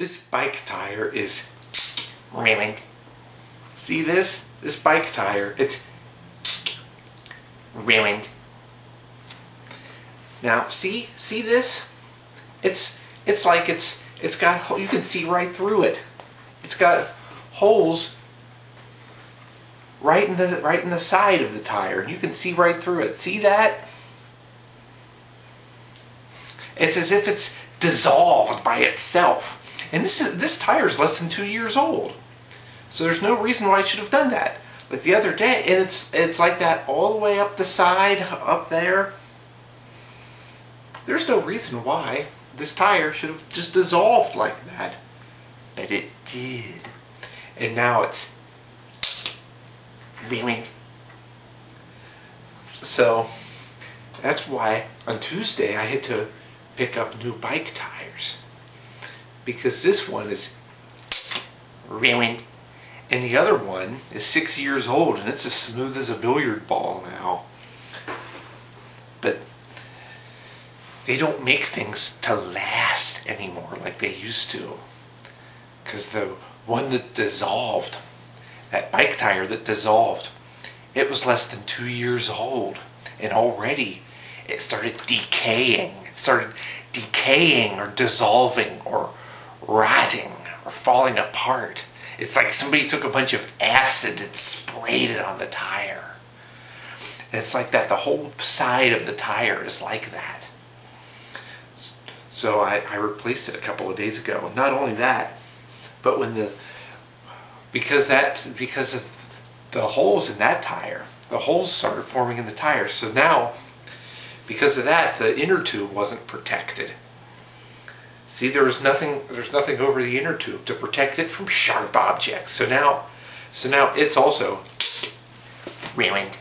This bike tire is ruined. See this? This bike tire, it's ruined. Now, see this? It's like it's got, you can see right through it. It's got holes right in the side of the tire. You can see right through it. See that? It's as if it's dissolved by itself. And this tire is less than 2 years old. So there's no reason why it should have done that. But the other day, and it's like that all the way up the side, up there. There's no reason why this tire should have just dissolved like that. But it did. And now it's ruined. So that's why on Tuesday I had to pick up new bike tires. Because this one is ruined. And the other one is 6 years old and it's as smooth as a billiard ball now. But they don't make things to last anymore like they used to. Because the one that dissolved, that bike tire that dissolved, it was less than 2 years old. And already it started decaying. It started decaying or dissolving or rotting or falling apart. It's like somebody took a bunch of acid and sprayed it on the tire. And it's like that. The whole side of the tire is like that. So I replaced it a couple of days ago. And not only that, but because of the holes in that tire, the holes started forming in the tire. So now, because of that, the inner tube wasn't protected. See, there's nothing over the inner tube to protect it from sharp objects. So now it's also ruined.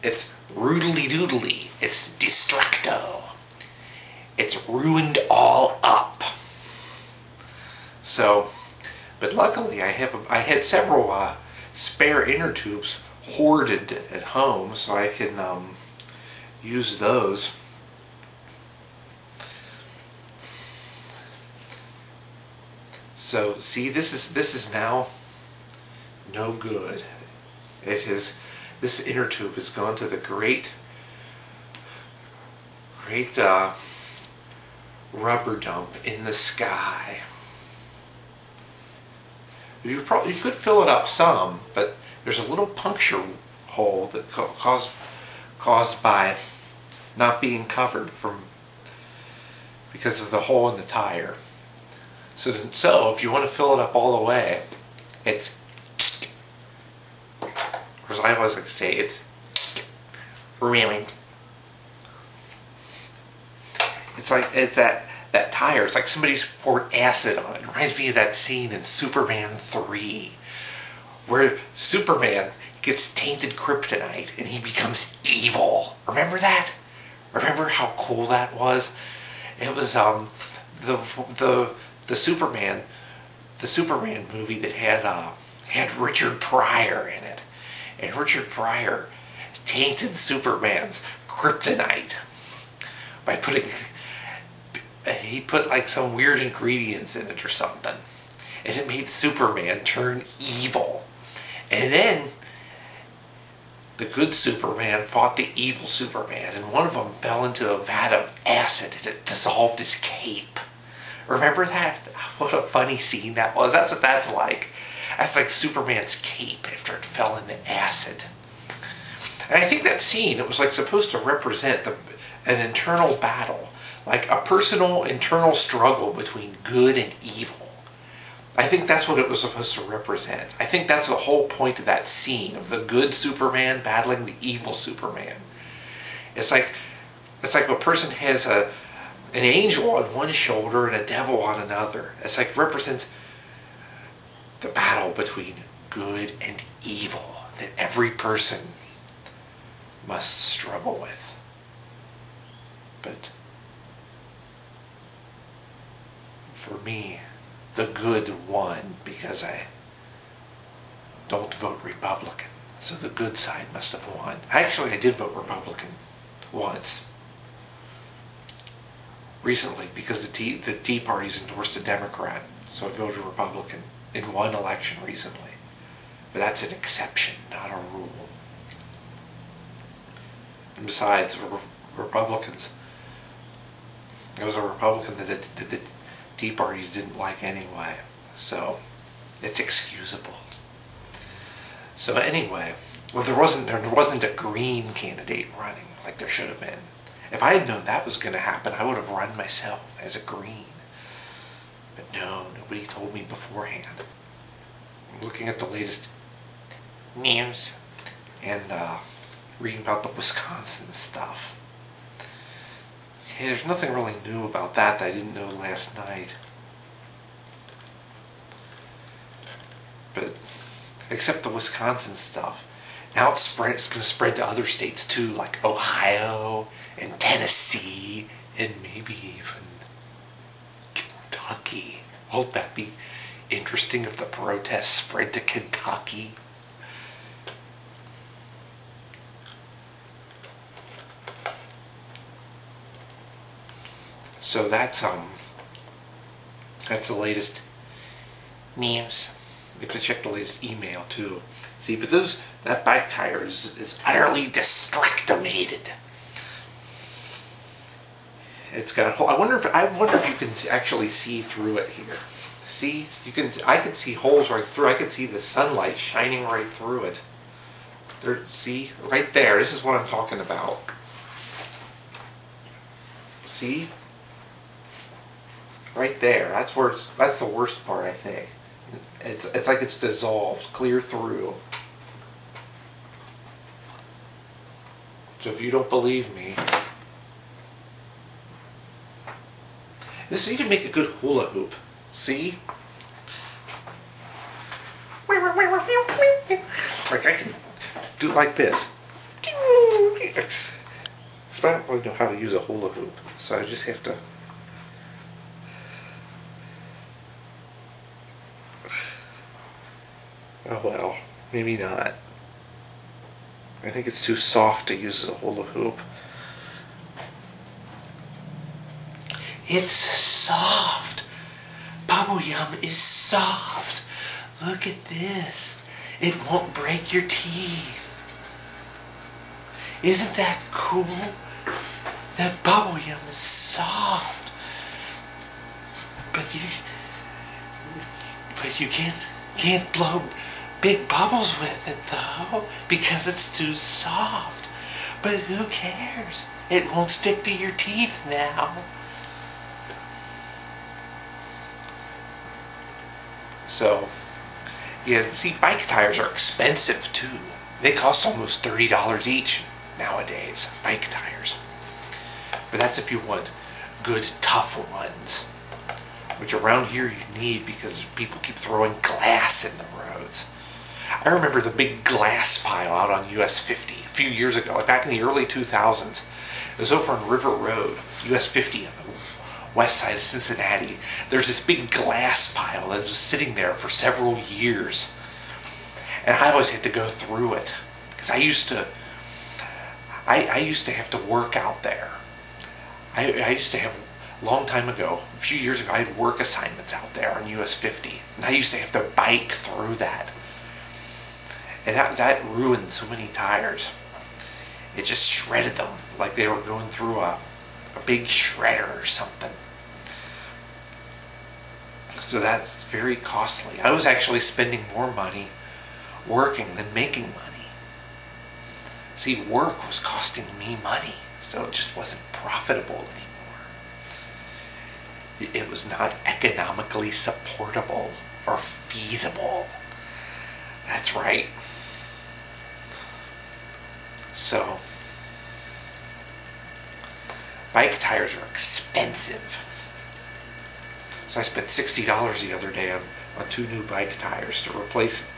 It's roodly doodly. It's destructo. It's ruined all up. So, but luckily I had several spare inner tubes hoarded at home, so I can use those. So see, this is now no good. This inner tube has gone to the great rubber dump in the sky. You could fill it up some, but there's a little puncture hole that caused by not being covered because of the hole in the tire. So if you want to fill it up all the way, it's, as I always like to say, it's ruined. It's like that tire. It's like somebody's poured acid on it. It reminds me of that scene in Superman 3, where Superman gets tainted kryptonite and he becomes evil. Remember that? Remember how cool that was? It was the Superman movie that had Richard Pryor in it, and Richard Pryor tainted Superman's kryptonite by he put like some weird ingredients in it or something, and it made Superman turn evil. And then the good Superman fought the evil Superman, and one of them fell into a vat of acid and it dissolved his cape. Remember that? What a funny scene that was. That's what that's like. That's like Superman's cape after it fell into acid. And I think that scene, it was like supposed to represent an internal battle, like a personal internal struggle between good and evil. I think that's what it was supposed to represent. I think that's the whole point of that scene, of the good Superman battling the evil Superman. It's like a person has an angel on one shoulder and a devil on another. It's like represents the battle between good and evil that every person must struggle with. But for me, the good won because I don't vote Republican. So the good side must have won. Actually, I did vote Republican once. recently because the Tea Party's endorsed a Democrat, so I voted Republican in one election recently. But that's an exception, not a rule. And besides, Republicans, it was a Republican that the Tea Parties didn't like anyway, so it's excusable. So anyway, well, there wasn't a Green candidate running like there should have been. If I had known that was going to happen, I would have run myself as a Green. But no, nobody told me beforehand. I'm looking at the latest news and reading about the Wisconsin stuff. Hey, there's nothing really new about that I didn't know last night. But except the Wisconsin stuff. Now it's going to spread to other states too, like Ohio and Tennessee and maybe even Kentucky. Won't that be interesting if the protests spread to Kentucky? So that's the latest news. You have to check the latest email too. See, but that bike tire is utterly destructimated. It's got. I wonder if you can actually see through it here. See, I can see holes right through. I can see the sunlight shining right through it. See, right there. This is what I'm talking about. See, right there. That's the worst part, I think. It's like it's dissolved clear through. So if you don't believe me, this even make a good hula hoop. See? Like I can do it like this. I don't really know how to use a hula hoop, so I just have to. Oh well, maybe not. I think it's too soft to use as a hula hoop. It's soft. Bubble Yum is soft. Look at this. It won't break your teeth. Isn't that cool? That Bubble Yum is soft. But you can't blow big bubbles with it though, because it's too soft. But who cares? It won't stick to your teeth now. So, yeah, see, bike tires are expensive too. They cost almost $30 each nowadays, bike tires. But that's if you want good, tough ones, which around here you need because people keep throwing glass in the roads. I remember the big glass pile out on US 50 a few years ago, like back in the early 2000s. It was over on River Road, US 50 on the west side of Cincinnati. There's this big glass pile that was sitting there for several years. And I always had to go through it because I used to have to work out there. I used to have, a long time ago, a few years ago, I had work assignments out there on US 50. And I used to have to bike through that. And that ruined so many tires. It just shredded them like they were going through a big shredder or something. So that's very costly. I was actually spending more money working than making money. See, work was costing me money, so it just wasn't profitable anymore. It was not economically supportable or feasible. That's right. So, bike tires are expensive. So I spent $60 the other day on 2 new bike tires to replace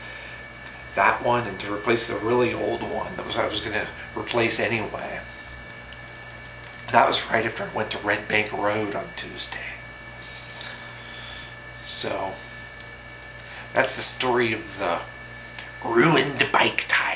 that one and to replace the really old one that I was going to replace anyway. That was right after I went to Red Bank Road on Tuesday. So, that's the story of the ruined bike tire.